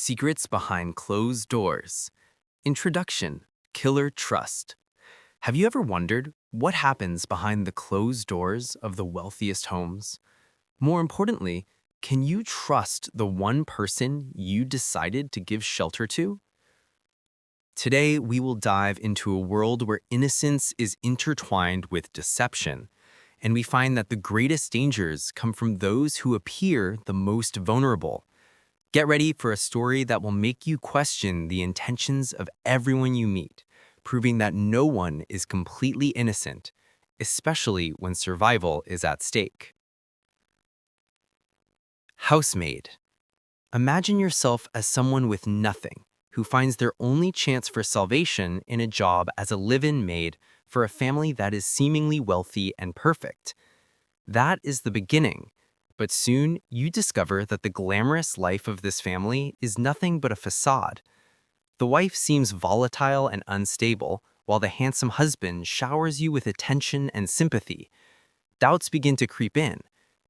Secrets Behind Closed Doors. Introduction, Killer Trust. Have you ever wondered what happens behind the closed doors of the wealthiest homes? More importantly, can you trust the one person you decided to give shelter to? Today, we will dive into a world where innocence is intertwined with deception, and we find that the greatest dangers come from those who appear the most vulnerable. Get ready for a story that will make you question the intentions of everyone you meet, proving that no one is completely innocent, especially when survival is at stake. Housemaid. Imagine yourself as someone with nothing, who finds their only chance for salvation in a job as a live-in maid for a family that is seemingly wealthy and perfect. That is the beginning. But soon, you discover that the glamorous life of this family is nothing but a facade. The wife seems volatile and unstable, while the handsome husband showers you with attention and sympathy. Doubts begin to creep in.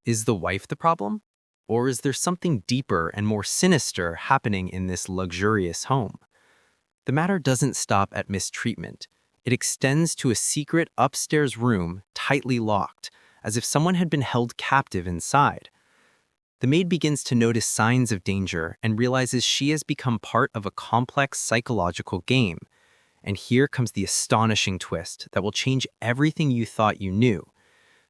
Is the wife the problem? Or is there something deeper and more sinister happening in this luxurious home? The matter doesn't stop at mistreatment. It extends to a secret upstairs room, tightly locked, as if someone had been held captive inside. The maid begins to notice signs of danger and realizes she has become part of a complex psychological game. And here comes the astonishing twist that will change everything you thought you knew.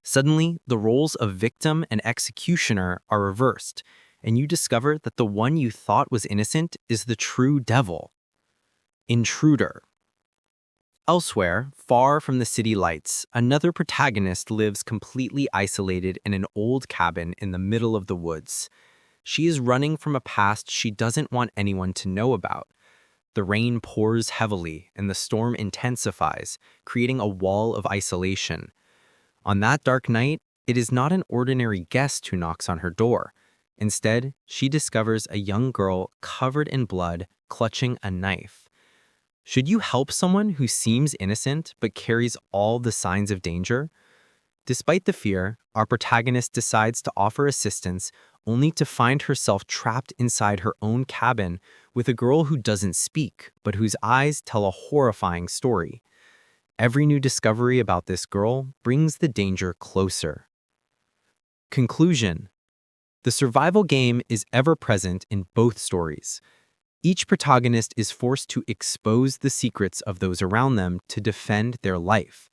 Suddenly, the roles of victim and executioner are reversed, and you discover that the one you thought was innocent is the true devil. Intruder. Elsewhere, far from the city lights, another protagonist lives completely isolated in an old cabin in the middle of the woods. She is running from a past she doesn't want anyone to know about. The rain pours heavily and the storm intensifies, creating a wall of isolation. On that dark night, it is not an ordinary guest who knocks on her door. Instead, she discovers a young girl covered in blood, clutching a knife. Should you help someone who seems innocent but carries all the signs of danger? Despite the fear, our protagonist decides to offer assistance only to find herself trapped inside her own cabin with a girl who doesn't speak but whose eyes tell a horrifying story. Every new discovery about this girl brings the danger closer. Conclusion. The survival game is ever present in both stories. Each protagonist is forced to expose the secrets of those around them to defend their life.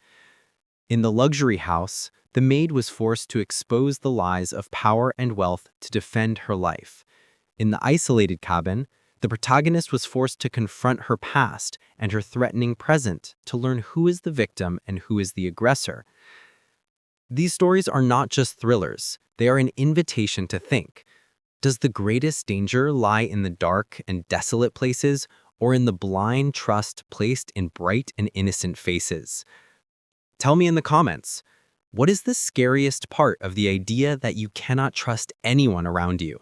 In the luxury house, the maid was forced to expose the lies of power and wealth to defend her life. In the isolated cabin, the protagonist was forced to confront her past and her threatening present to learn who is the victim and who is the aggressor. These stories are not just thrillers, they are an invitation to think. Does the greatest danger lie in the dark and desolate places, or in the blind trust placed in bright and innocent faces? Tell me in the comments, what is the scariest part of the idea that you cannot trust anyone around you?